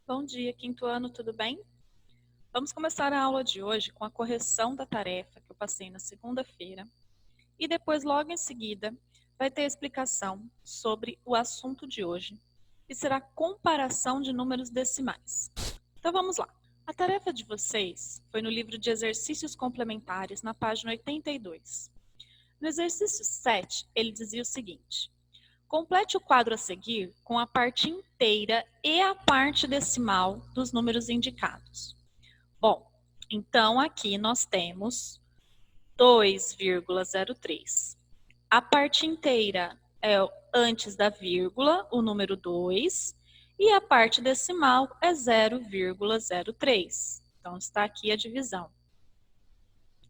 Bom dia, quinto ano, tudo bem? Vamos começar a aula de hoje com a correção da tarefa que eu passei na segunda-feira e depois, logo em seguida, vai ter a explicação sobre o assunto de hoje, que será comparação de números decimais. Então vamos lá. A tarefa de vocês foi no livro de exercícios complementares, na página 82. No exercício 7, ele dizia o seguinte: complete o quadro a seguir com a parte inteira e a parte decimal dos números indicados. Bom, então aqui nós temos 2,03. A parte inteira é antes da vírgula, o número 2, e a parte decimal é 0,03. Então está aqui a divisão.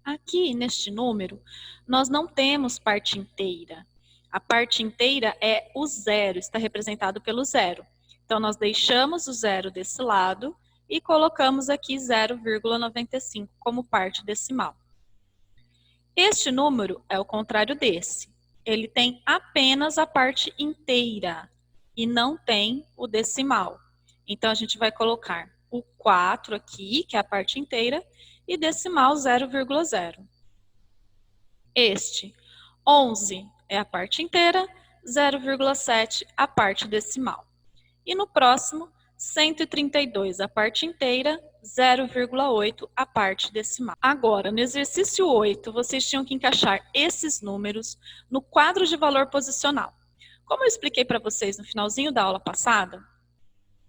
Aqui neste número, nós não temos parte inteira. A parte inteira é o zero, está representado pelo zero. Então, nós deixamos o zero desse lado e colocamos aqui 0,95 como parte decimal. Este número é o contrário desse. Ele tem apenas a parte inteira e não tem o decimal. Então, a gente vai colocar o 4 aqui, que é a parte inteira, e decimal 0,0. Este 11 é a parte inteira, 0,7 a parte decimal. E no próximo, 132 a parte inteira, 0,8 a parte decimal. Agora, no exercício 8, vocês tinham que encaixar esses números no quadro de valor posicional. Como eu expliquei para vocês no finalzinho da aula passada,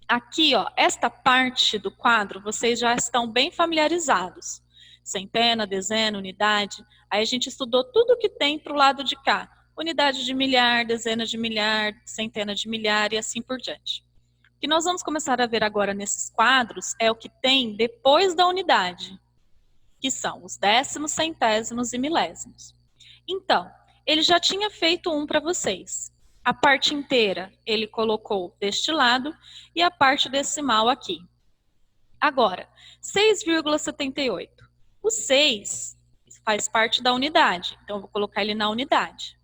aqui, ó, esta parte do quadro, vocês já estão bem familiarizados. Centena, dezena, unidade. Aí a gente estudou tudo que tem para o lado de cá. Unidade de milhar, dezena de milhar, centena de milhar e assim por diante. O que nós vamos começar a ver agora nesses quadros é o que tem depois da unidade, que são os décimos, centésimos e milésimos. Então, ele já tinha feito um para vocês. A parte inteira ele colocou deste lado e a parte decimal aqui. Agora, 6,78. O 6 faz parte da unidade, então eu vou colocar ele na unidade.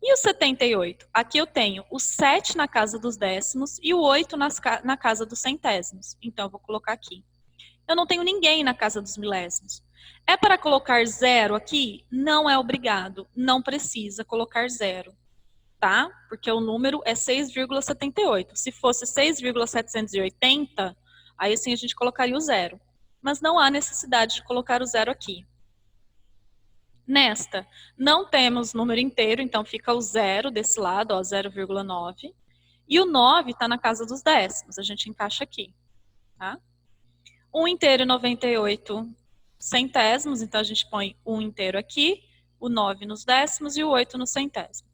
E o 78? Aqui eu tenho o 7 na casa dos décimos e o 8 na casa dos centésimos. Então eu vou colocar aqui. Eu não tenho ninguém na casa dos milésimos. É para colocar 0 aqui? Não é obrigado, não precisa colocar 0. Tá? Porque o número é 6,78. Se fosse 6,780, aí sim a gente colocaria o 0. Mas não há necessidade de colocar o 0 aqui. Nesta, não temos número inteiro, então fica o 0 desse lado, 0,9. E o 9 está na casa dos décimos, a gente encaixa aqui. Tá? 1 inteiro e 98 centésimos, então a gente põe 1 inteiro aqui, o 9 nos décimos e o 8 nos centésimos.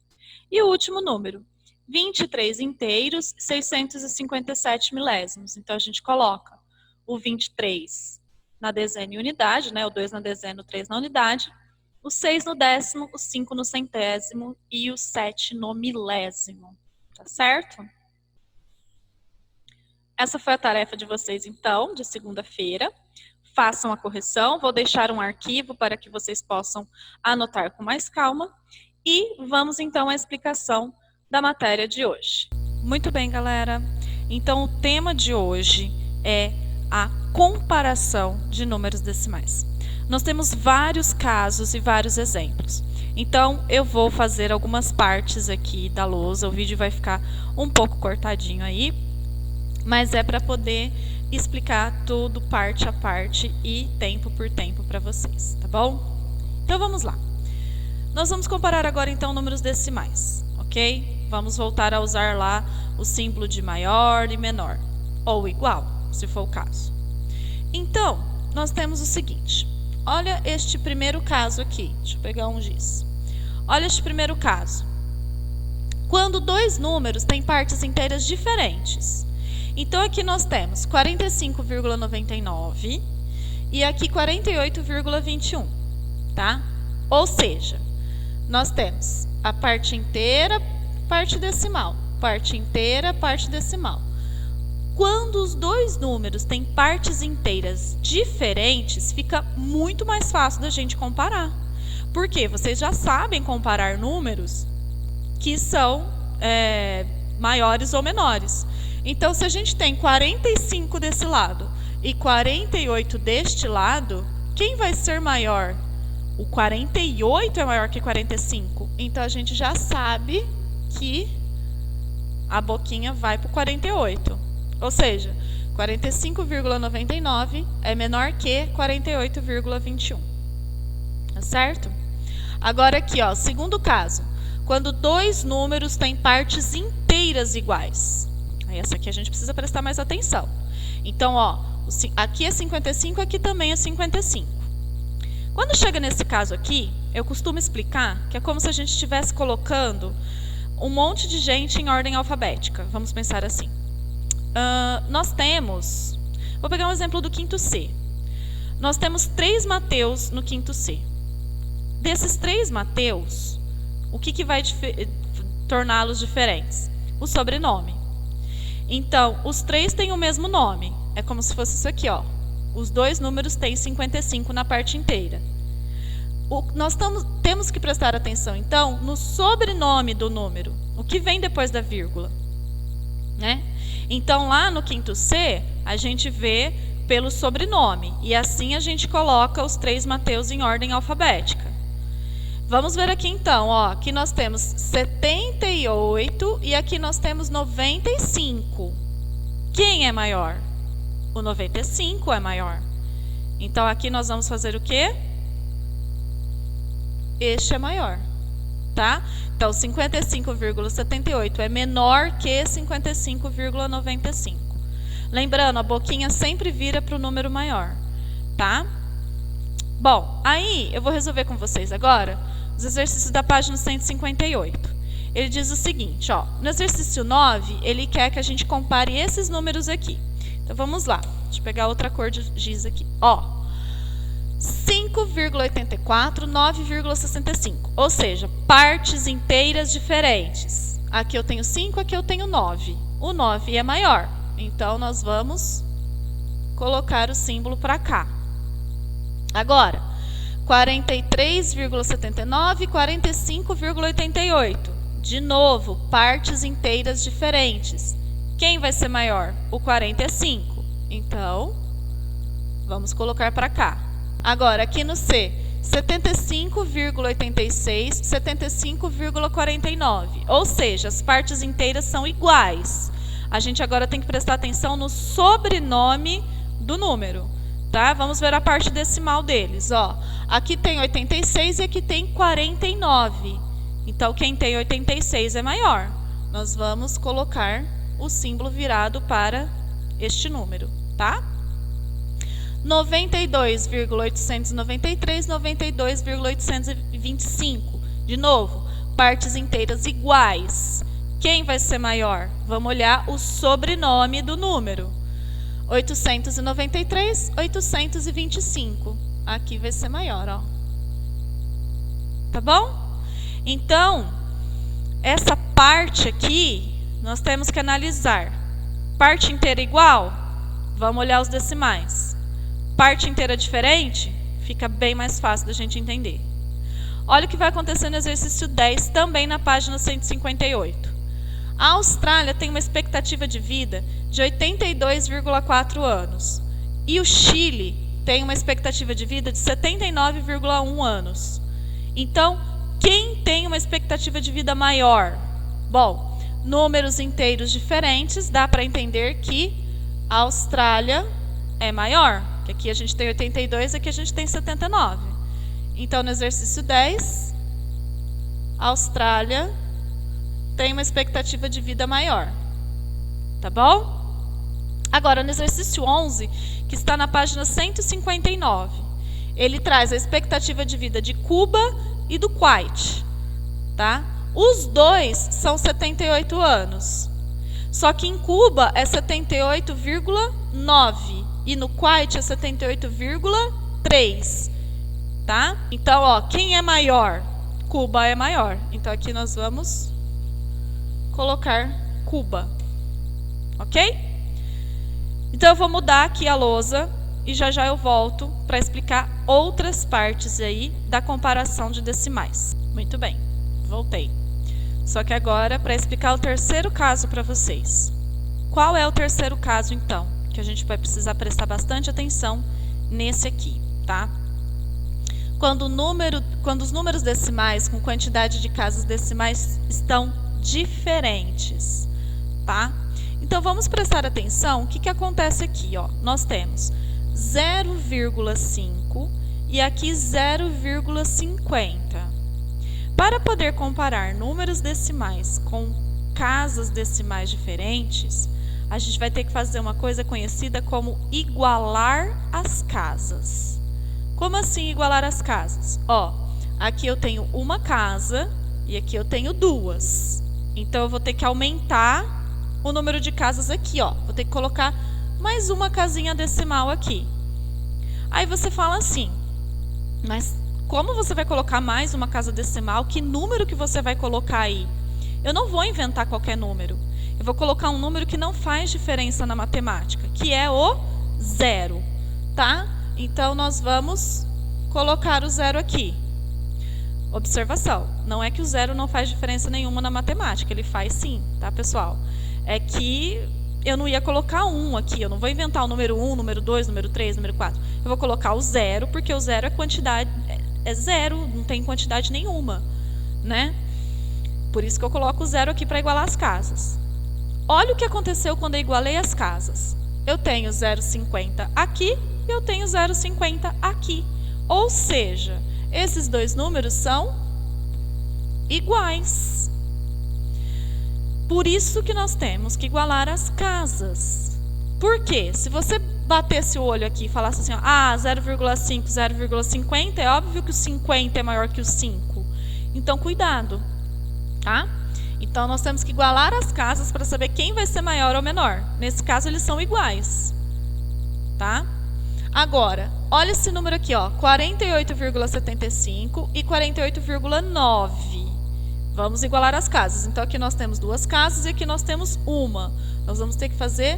E o último número, 23 inteiros, 657 milésimos. Então, a gente coloca o 23 na dezena e unidade, né? O 2 na dezena, o 3 na unidade, o 6 no décimo, o 5 no centésimo e o 7 no milésimo. Tá certo? Essa foi a tarefa de vocês, então, de segunda-feira. Façam a correção. Vou deixar um arquivo para que vocês possam anotar com mais calma. E vamos então à explicação da matéria de hoje. Muito bem, galera. Então, o tema de hoje é a comparação de números decimais. Nós temos vários casos e vários exemplos. Então, eu vou fazer algumas partes aqui da lousa. O vídeo vai ficar um pouco cortadinho aí, mas é para poder explicar tudo parte a parte e tempo por tempo para vocês, tá bom? Então, vamos lá. Nós vamos comparar agora, então, números decimais, ok? Vamos voltar a usar lá o símbolo de maior e menor, ou igual, se for o caso. Então, nós temos o seguinte. Olha este primeiro caso aqui. Deixa eu pegar um giz. Olha este primeiro caso. Quando dois números têm partes inteiras diferentes. Então, aqui nós temos 45,99 e aqui 48,21, tá? Ou seja, nós temos a parte inteira, parte decimal, parte inteira, parte decimal. Quando os dois números têm partes inteiras diferentes, fica muito mais fácil da gente comparar. Porque vocês já sabem comparar números que são maiores ou menores. Então, se a gente tem 45 desse lado e 48 deste lado, quem vai ser maior? O 48 é maior que 45. Então, a gente já sabe que a boquinha vai para o 48. Ou seja, 45,99 é menor que 48,21. Tá certo? Agora aqui, ó, segundo caso. Quando dois números têm partes inteiras iguais. Aí essa aqui a gente precisa prestar mais atenção. Então, ó, aqui é 55, aqui também é 55. Quando chega nesse caso aqui, eu costumo explicar que é como se a gente estivesse colocando um monte de gente em ordem alfabética. Vamos pensar assim. Nós temos... Vou pegar um exemplo do quinto C. Nós temos 3 Mateus no quinto C. Desses 3 Mateus, o que vai torná-los diferentes? O sobrenome. Então, os 3 têm o mesmo nome. É como se fosse isso aqui, ó. Os dois números têm 55 na parte inteira. Nós temos que prestar atenção, então, no sobrenome do número. O que vem depois da vírgula. Né? Então, lá no quinto C, a gente vê pelo sobrenome. E assim a gente coloca os 3 Mateus em ordem alfabética. Vamos ver aqui então, ó, aqui nós temos 78 e aqui nós temos 95. Quem é maior? O 95 é maior. Então aqui nós vamos fazer o quê? Este é maior, tá? Então 55,78 é menor que 55,95. Lembrando, a boquinha sempre vira para o número maior, tá? Bom, aí eu vou resolver com vocês agora os exercícios da página 158. Ele diz o seguinte, ó, no exercício 9, ele quer que a gente compare esses números aqui. Então, vamos lá. Deixa eu pegar outra cor de giz aqui. Ó, 5,84, 9,65. Ou seja, partes inteiras diferentes. Aqui eu tenho 5, aqui eu tenho 9. O 9 é maior. Então, nós vamos colocar o símbolo para cá. Agora, 43,79 e 45,88. De novo, partes inteiras diferentes. Quem vai ser maior? O 45. Então, vamos colocar para cá. Agora, aqui no C, 75,86, 75,49. Ou seja, as partes inteiras são iguais. A gente agora tem que prestar atenção no sobrenome do número. Tá? Vamos ver a parte decimal deles. Ó, aqui tem 86 e aqui tem 49. Então, quem tem 86 é maior. Nós vamos colocar o símbolo virado para este número. Tá? 92,893, 92,825. De novo, partes inteiras iguais. Quem vai ser maior? Vamos olhar o sobrenome do número. 893, 825. Aqui vai ser maior, ó. Tá bom? Então, essa parte aqui, nós temos que analisar. Parte inteira igual? Vamos olhar os decimais. Parte inteira diferente? Fica bem mais fácil da gente entender. Olha o que vai acontecer no exercício 10, também na página 158. A Austrália tem uma expectativa de vida de 82,4 anos. E o Chile tem uma expectativa de vida de 79,1 anos. Então, quem tem uma expectativa de vida maior? Bom, números inteiros diferentes, dá para entender que a Austrália é maior. Que aqui a gente tem 82 e aqui a gente tem 79. Então, no exercício 10, a Austrália tem uma expectativa de vida maior. Tá bom? Agora, no exercício 11, que está na página 159, ele traz a expectativa de vida de Cuba e do Kuwait. Tá? Os dois são 78 anos. Só que em Cuba é 78,9 e no Kuwait é 78,3. Tá? Então, ó, quem é maior? Cuba é maior. Então, aqui nós vamos colocar Cuba. Ok? Então, eu vou mudar aqui a lousa e já eu volto para explicar outras partes aí da comparação de decimais. Muito bem, voltei. Só que agora, para explicar o terceiro caso para vocês. Qual é o terceiro caso, então? Que a gente vai precisar prestar bastante atenção nesse aqui, tá? Quando os números decimais com quantidade de casas decimais estão diferentes, tá? Então, vamos prestar atenção. O que acontece aqui, ó? Nós temos 0,5 e aqui 0,50. Para poder comparar números decimais com casas decimais diferentes, a gente vai ter que fazer uma coisa conhecida como igualar as casas. Como assim igualar as casas? Ó, aqui eu tenho uma casa e aqui eu tenho duas. Então, eu vou ter que aumentar o número de casas aqui, ó. Vou ter que colocar mais uma casinha decimal aqui. Aí você fala assim, mas como você vai colocar mais uma casa decimal? Que número que você vai colocar aí? Eu não vou inventar qualquer número. Eu vou colocar um número que não faz diferença na matemática, que é o zero, tá? Então, nós vamos colocar o zero aqui. Observação, não é que o zero não faz diferença nenhuma na matemática, ele faz sim, tá, pessoal? É que eu não ia colocar um aqui, eu não vou inventar o número 1, número 2, número 3, número 4. Eu vou colocar o zero, porque o zero é quantidade, é zero, não tem quantidade nenhuma, né? Por isso que eu coloco o zero aqui para igualar as casas. Olha o que aconteceu quando eu igualei as casas. Eu tenho 0,50 aqui e eu tenho 0,50 aqui. Ou seja, esses dois números são iguais. Por isso que nós temos que igualar as casas. Por quê? Se você batesse o olho aqui e falasse assim, ó, 0,5, 0,50, é óbvio que o 50 é maior que o 5. Então, cuidado, tá? Então, nós temos que igualar as casas para saber quem vai ser maior ou menor. Nesse caso, eles são iguais, tá? Agora, olha esse número aqui, ó, 48,75 e 48,9. Vamos igualar as casas. Então, aqui nós temos duas casas e aqui nós temos uma. Nós vamos ter que fazer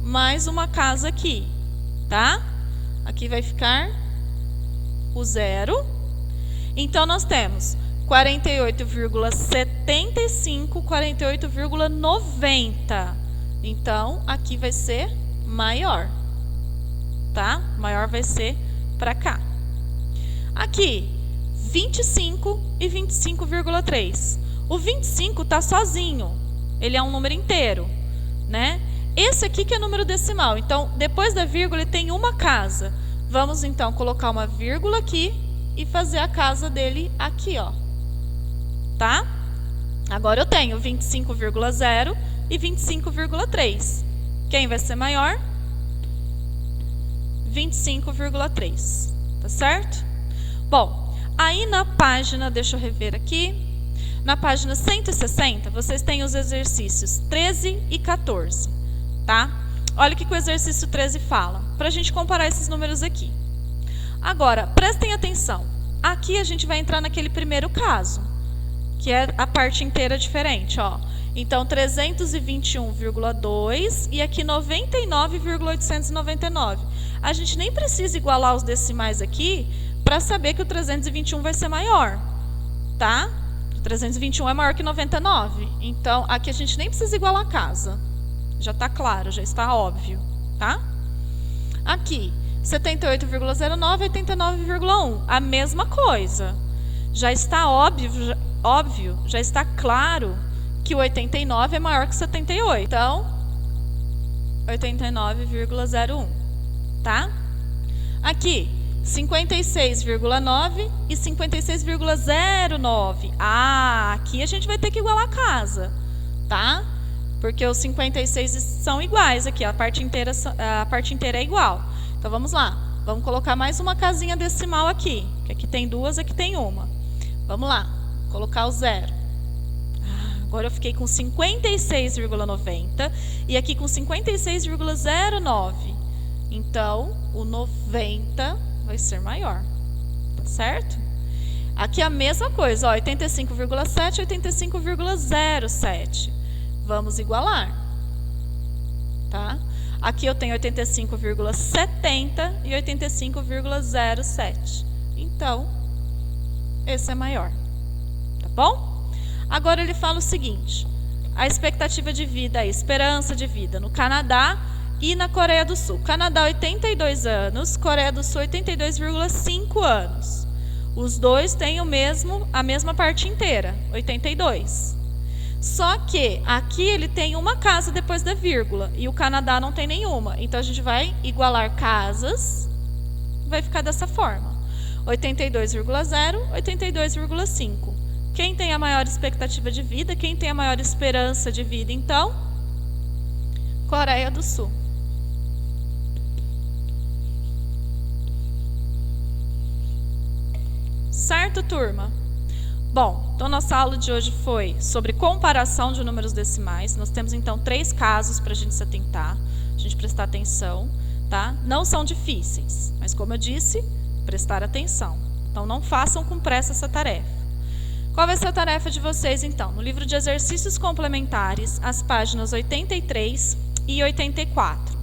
mais uma casa aqui, tá? Aqui vai ficar o zero. Então, nós temos 48,75, 48,90. Então, aqui vai ser maior, tá? Maior vai ser para cá. Aqui, 25 e 25,3. O 25 está sozinho, ele é um número inteiro, né? Esse aqui que é número decimal, então, depois da vírgula ele tem uma casa. Vamos, então, colocar uma vírgula aqui e fazer a casa dele aqui, ó. Tá? Agora eu tenho 25,0 e 25,3. Quem vai ser maior? 25,3. Tá certo? Bom, aí na página, deixa eu rever aqui. Na página 160, vocês têm os exercícios 13 e 14. Tá? Olha o que o exercício 13 fala, para a gente comparar esses números aqui. Agora, prestem atenção. Aqui a gente vai entrar naquele primeiro caso, que é a parte inteira diferente, ó. Então, 321,2 e aqui 99,899. A gente nem precisa igualar os decimais aqui para saber que o 321 vai ser maior, tá? O 321 é maior que 99. Então, aqui a gente nem precisa igualar a casa. Já está claro, já está óbvio, tá? Aqui, 78,09 e 89,1. A mesma coisa. Já está óbvio, já está claro que o 89 é maior que 78. Então, 89,01, tá? Aqui, 56,9 e 56,09. Aqui a gente vai ter que igualar a casa, tá? Porque os 56 são iguais aqui, a parte inteira é igual. Então, vamos lá. Vamos colocar mais uma casinha decimal aqui, que aqui tem duas, aqui tem uma. Vamos lá, colocar o zero. Agora eu fiquei com 56,90 e aqui com 56,09. Então, o 90 vai ser maior, tá certo? Aqui a mesma coisa, ó, 85,7 e 85,07. Vamos igualar, tá? Aqui eu tenho 85,70 e 85,07. Então, esse é maior, tá bom? Agora ele fala o seguinte, a expectativa de vida, a esperança de vida no Canadá e na Coreia do Sul. Canadá 82 anos, Coreia do Sul 82,5 anos. Os dois têm a mesma parte inteira, 82. Só que aqui ele tem uma casa depois da vírgula e o Canadá não tem nenhuma. Então a gente vai igualar casas, vai ficar dessa forma. 82,0, 82,5. Quem tem a maior expectativa de vida? Quem tem a maior esperança de vida, então? Coreia do Sul. Certo, turma? Bom, então nossa aula de hoje foi sobre comparação de números decimais. Nós temos então 3 casos para a gente se atentar, a gente prestar atenção, tá? Não são difíceis, mas como eu disse, prestar atenção. Então não façam com pressa essa tarefa. Qual vai ser a tarefa de vocês, então? No livro de exercícios complementares, as páginas 83 e 84.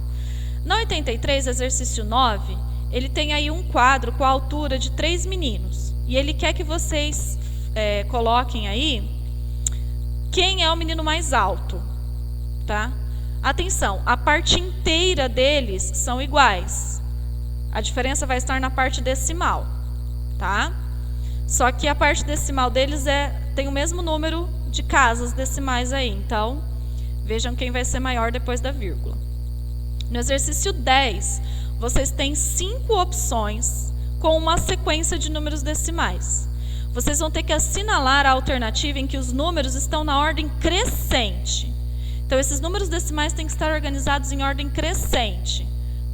Na 83, exercício 9, ele tem aí um quadro com a altura de 3 meninos. E ele quer que vocês coloquem aí quem é o menino mais alto, tá? Atenção, a parte inteira deles são iguais. A diferença vai estar na parte decimal, tá? Só que a parte decimal deles tem o mesmo número de casas decimais aí. Então, vejam quem vai ser maior depois da vírgula. No exercício 10, vocês têm 5 opções com uma sequência de números decimais. Vocês vão ter que assinalar a alternativa em que os números estão na ordem crescente. Então, esses números decimais têm que estar organizados em ordem crescente.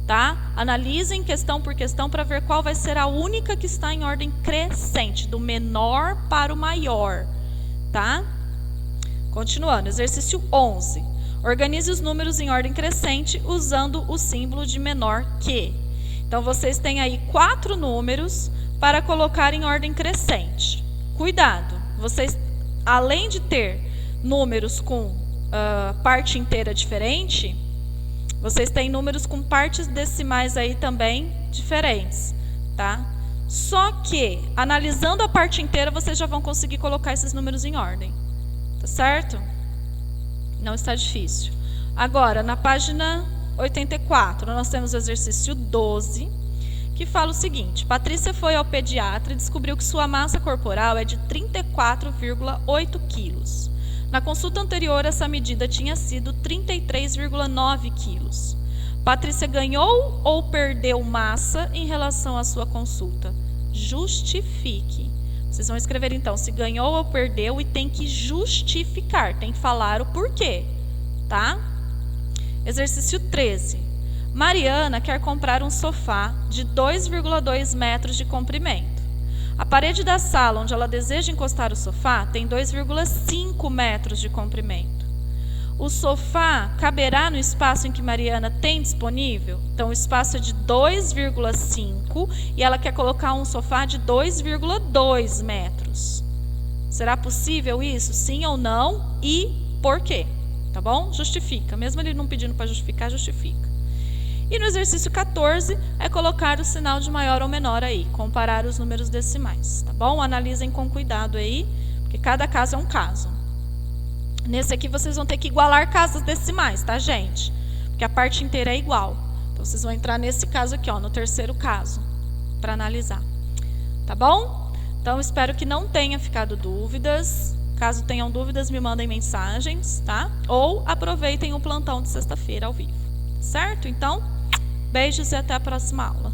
Tá? Analisem questão por questão para ver qual vai ser a única que está em ordem crescente, do menor para o maior. Tá? Continuando, exercício 11. Organize os números em ordem crescente usando o símbolo de menor que. Então, vocês têm aí 4 números para colocar em ordem crescente. Cuidado, vocês, além de ter números com parte inteira diferente, vocês têm números com partes decimais aí também diferentes, tá? Só que, analisando a parte inteira, vocês já vão conseguir colocar esses números em ordem, tá certo? Não está difícil. Agora, na página 84, nós temos o exercício 12, que fala o seguinte: Patrícia foi ao pediatra e descobriu que sua massa corporal é de 34,8 quilos. Na consulta anterior, essa medida tinha sido 33,9 quilos. Patrícia ganhou ou perdeu massa em relação à sua consulta? Justifique. Vocês vão escrever, então, se ganhou ou perdeu e tem que justificar, tem que falar o porquê, tá? Exercício 13. Mariana quer comprar um sofá de 2,2 metros de comprimento. A parede da sala onde ela deseja encostar o sofá tem 2,5 metros de comprimento. O sofá caberá no espaço em que Mariana tem disponível? Então, o espaço é de 2,5 e ela quer colocar um sofá de 2,2 metros. Será possível isso? Sim ou não? E por quê? Tá bom? Justifica. Mesmo ele não pedindo para justificar, justifica. E no exercício 14, é colocar o sinal de maior ou menor aí, comparar os números decimais, tá bom? Analisem com cuidado aí, porque cada caso é um caso. Nesse aqui, vocês vão ter que igualar casas decimais, tá, gente? Porque a parte inteira é igual. Então, vocês vão entrar nesse caso aqui, ó, no terceiro caso, para analisar. Tá bom? Então, espero que não tenha ficado dúvidas. Caso tenham dúvidas, me mandem mensagens, tá? Ou aproveitem o plantão de sexta-feira ao vivo. Certo? Então, beijos e até a próxima aula.